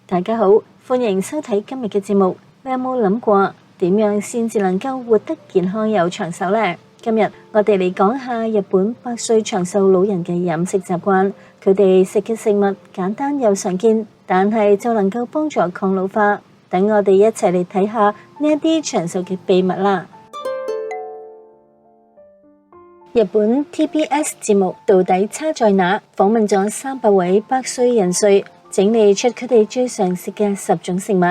大家好，歡迎收睇今日嘅節目。你有冇諗過點樣先至能夠活得健康又長壽呢？今日我哋嚟講下日本100歲長壽老人嘅飲食習慣。佢哋食嘅食物簡單又常見，但係就能夠幫助抗老化。等我哋一齊嚟睇下呢一啲長壽嘅秘密啦。日本 TBS 節目到底差在哪？訪問咗300位100歲人瑞，整理出佢哋最常食嘅10種食物。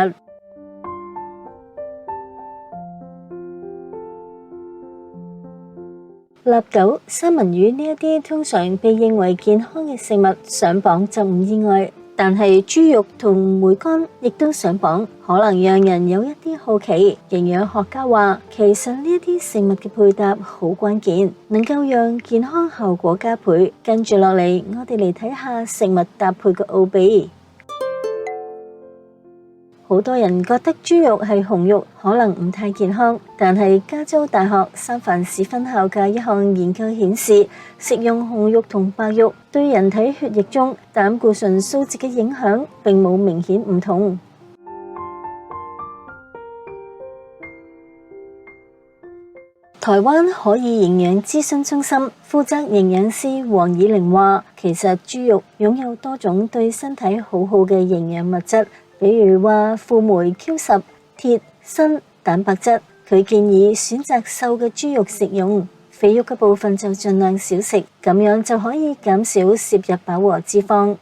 納豆、三文魚呢一啲通常被認為健康嘅食物，上榜就唔意外。但係豬肉同梅乾亦都上榜，可能讓人有一啲好奇。營養學家話，其實呢一啲食物嘅配搭好關鍵，能夠讓健康效果加倍。跟住落嚟，我哋嚟睇下食物搭配嘅奧秘。好多人覺得豬肉係紅肉，可能唔太健康，但係加州大學三藩市分校嘅一項研究顯示，食用紅肉同白肉對人體血液中膽固醇數值嘅影響並冇明顯唔同。台灣可以營養諮詢中心負責營養師黃以玲話，其實豬肉擁有多種對身體好好嘅營養物質，比如話輔酶 Q10、鐵、鋅、蛋白質。佢建議選擇瘦嘅豬肉食用，肥肉嘅部分就盡量少食，咁樣就可以減少攝入飽和脂肪。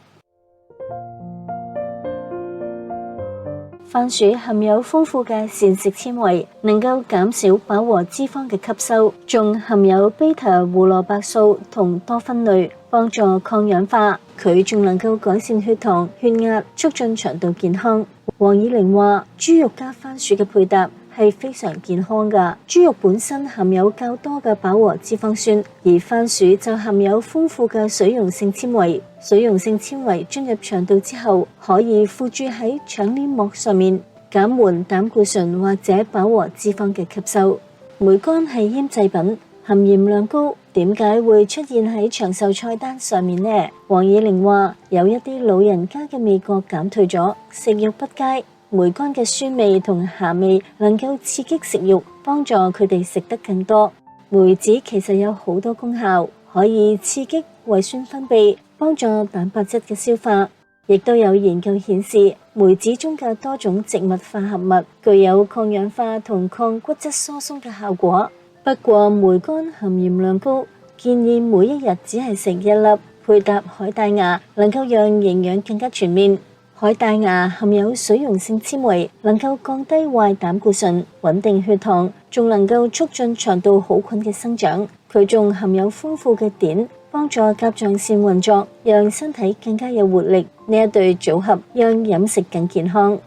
番薯含有豐富嘅膳食纖維，能夠減少飽和脂肪嘅吸收，仲含有 β 胡蘿蔔素同多酚類，幫助抗氧化。佢仲能夠改善血糖、血壓，促進腸道健康。黃以玲話，豬肉加番薯嘅配搭係非常健康㗎。豬肉本身含有較多嘅飽和脂肪酸，而番薯就含有豐富嘅水溶性纖維。水溶性纖維進入腸道之後，可以附住喺腸黏膜上面，減緩膽固醇或者飽和脂肪嘅吸收。梅乾係醃製品，含鹽量高，點解會出現喺長壽菜單上面呢？黃以玲話，有一啲老人家嘅味覺減退咗，食慾不佳。梅乾嘅酸味同鹹味能夠刺激食慾，幫助佢哋食得更多。梅子其實有好多功效，可以刺激胃酸分泌，幫助蛋白質嘅消化。亦都有研究顯示，梅子中嘅多種植物化合物具有抗氧化同抗骨質疏鬆嘅效果。不過梅乾含鹽量高，建議每一日只係食1粒，配搭海帶芽，能夠讓營養更加全面。海帶芽含有水溶性纖維，能夠降低壞膽固醇，穩定血糖，仲能夠促進腸道好菌嘅生長。佢仲含有豐富嘅碘，幫助甲狀腺運作，讓身體更加有活力。呢一對組合讓飲食更健康。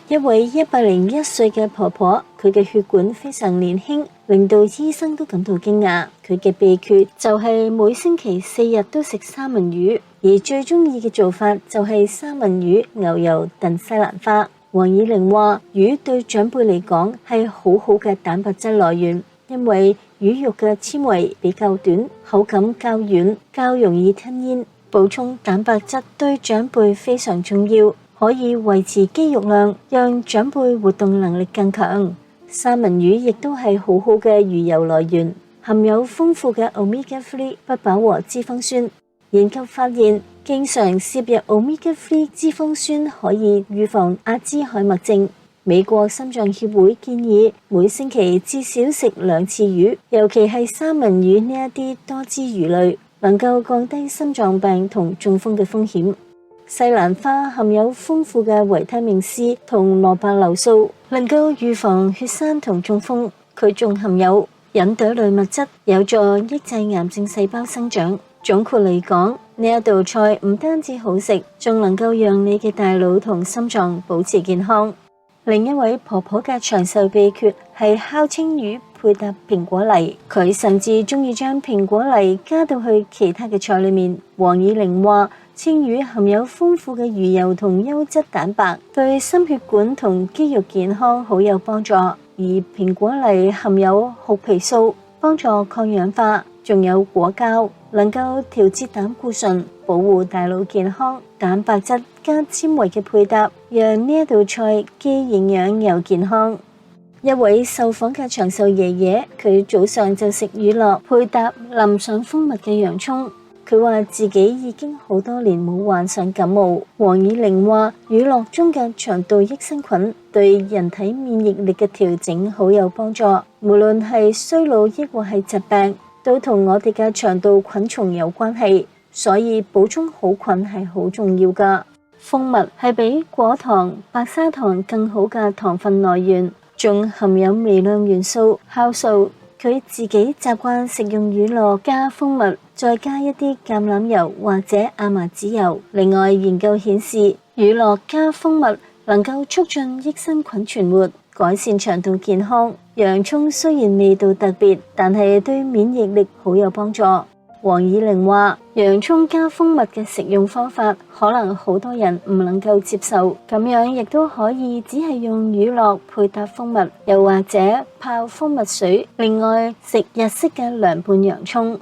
一位101歲嘅婆婆，佢嘅血管非常年輕，令到醫生都感到驚訝。佢嘅秘訣就係每星期4日都食三文魚，而最中意嘅做法就係三文魚牛油燉西蘭花。黃以玲話，魚對長輩嚟講係好好嘅蛋白質來源，因為魚肉嘅纖維比較短，口感較軟，較容易吞嚥。補充蛋白質對長輩非常重要，可以維持肌肉量，讓長輩活動能力更強。三文魚亦都係好好嘅魚油來源，含有豐富嘅 Omega-3 不飽和脂肪酸。研究發現，經常攝入 Omega-3 脂肪酸可以預防阿茲海默症。美國心臟協會建議每星期至少食2次魚，尤其係三文魚呢一啲多脂魚類，能夠降低心臟病同中風嘅風險。西蘭花含有豐富嘅維他命 C 同蘿蔔硫素，能夠預防血栓同中風。佢仲含有吲哚類物質，有助抑制癌症細胞生長。總括嚟講，呢一道菜唔單止好食，仲能夠讓你嘅大腦同心臟保持健康。另一位婆婆嘅長壽秘訣係烤青魚配搭蘋果泥，佢甚至中意將蘋果泥加到去其他嘅菜裏面。黃以玲話，青魚含有豐富嘅魚油同優質蛋白，對心血管同肌肉健康好有幫助。而蘋果泥含有槲皮素，幫助抗氧化，仲有果膠，能夠調節膽固醇，保護大腦健康。蛋白質加纖維嘅配搭，讓呢一道菜既營養又健康。一位受訪嘅長壽爺爺，佢早上就食乳酪配搭淋上蜂蜜嘅洋蔥。佢話自己已經好多年冇患上感冒。黃以玲話，乳酪中嘅腸道益生菌對人體免疫力嘅調整好有幫助，無論係衰老抑或係疾病，都同我哋嘅腸道菌叢有關係，所以補充好菌係好重要㗎。蜂蜜係比果糖、白砂糖更好嘅糖分來源，仲含有微量元素酵素。佢自己習慣食用乳酪加蜂蜜，再加一啲橄欖油或者亞麻籽油。另外，研究顯示，乳酪加蜂蜜能夠促進益生菌存活，改善腸道健康。洋蔥雖然味道特別，但係對免疫力好有幫助。黃以玲話，洋蔥加蜂蜜嘅食用方法可能好多人唔能夠接受，咁樣亦都可以只係用乳酪配搭蜂蜜，又或者泡蜂蜜水。另外，食日式嘅涼拌洋蔥。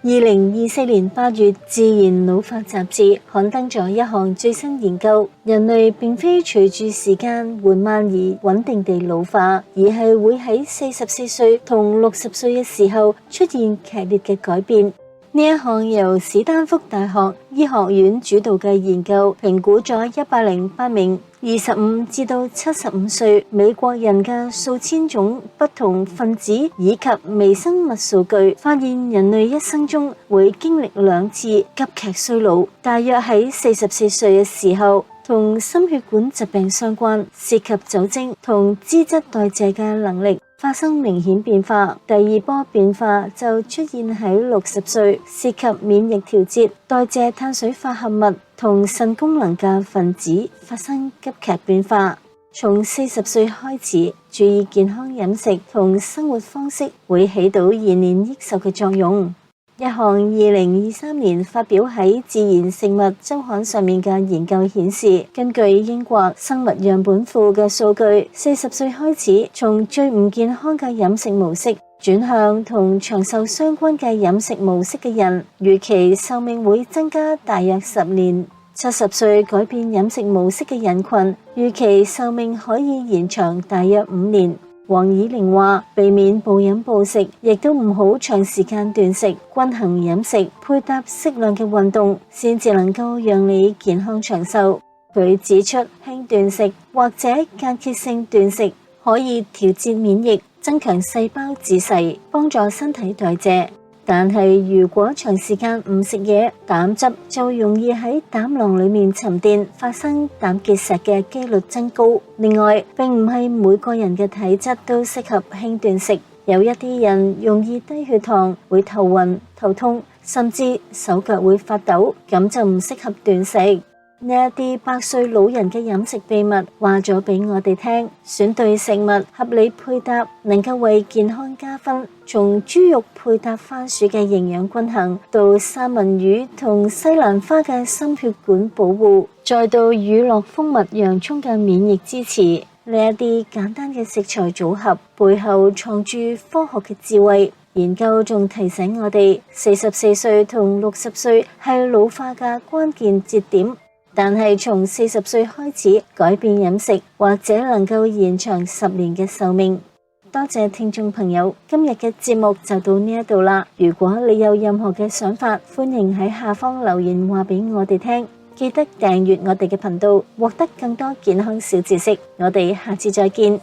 2024年8月，《自然老化雜誌》刊登咗一項最新研究，人類並非隨住時間緩慢而穩定地老化，而係會喺44歲同60歲嘅時候出現劇烈嘅改變。呢一項由史丹福大學醫學院主導嘅研究，評估咗108名25至到75歲美國人嘅數千種不同分子以及微生物數據，發現人類一生中會經歷2次急劇衰老，大約喺44歲嘅時候，同心血管疾病相關，涉及酒精同脂質代謝嘅能力發生明顯變化。第二波變化就出現喺60歲，涉及免疫調節、代謝碳水化合物同腎功能嘅分子發生急劇變化。從40歲開始，注意健康飲食同生活方式會起到延年益壽嘅作用。一項2023年發表喺《自然食物週刊》上面嘅研究顯示，根據英國生物樣本庫嘅數據，40歲開始從最唔健康嘅飲食模式轉向同長壽相關嘅飲食模式嘅人，預期壽命會增加大約10年。70歲改變飲食模式嘅人群，預期壽命可以延長大約5年。黃以玲話，避免暴飲暴食，亦都唔好長時間斷食，均衡飲食配搭適量嘅運動，先至能夠讓你健康長壽。佢指出，輕斷食或者間歇性斷食可以調節免疫，增強細胞自噬，幫助身體代謝。但係如果長時間唔食嘢，膽汁就容易喺膽囊裏面沉澱，發生膽結石嘅幾率增高。另外，並唔係每個人嘅體質都適合輕斷食，有一啲人容易低血糖，會頭暈、頭痛，甚至手腳會發抖，咁就唔適合斷食。呢一啲100歲老人嘅飲食秘密話咗俾我哋聽，選對食物合理配搭，能夠為健康加分。從豬肉配搭番薯嘅營養均衡，到三文魚同西蘭花嘅心血管保護，再到乳酪、蜂蜜、洋蔥嘅免疫支持，呢一啲簡單嘅食材組合背後藏住科學嘅智慧。研究仲提醒我哋，44歲同60歲係老化嘅關鍵節點。但係從40歲開始改變飲食，或者能夠延長10年嘅壽命。多謝聽眾朋友，今日嘅節目就到呢一度啦。如果你有任何嘅想法，歡迎喺下方留言話俾我哋聽。記得訂閱我哋嘅頻道，獲得更多健康小知識。我哋下次再見。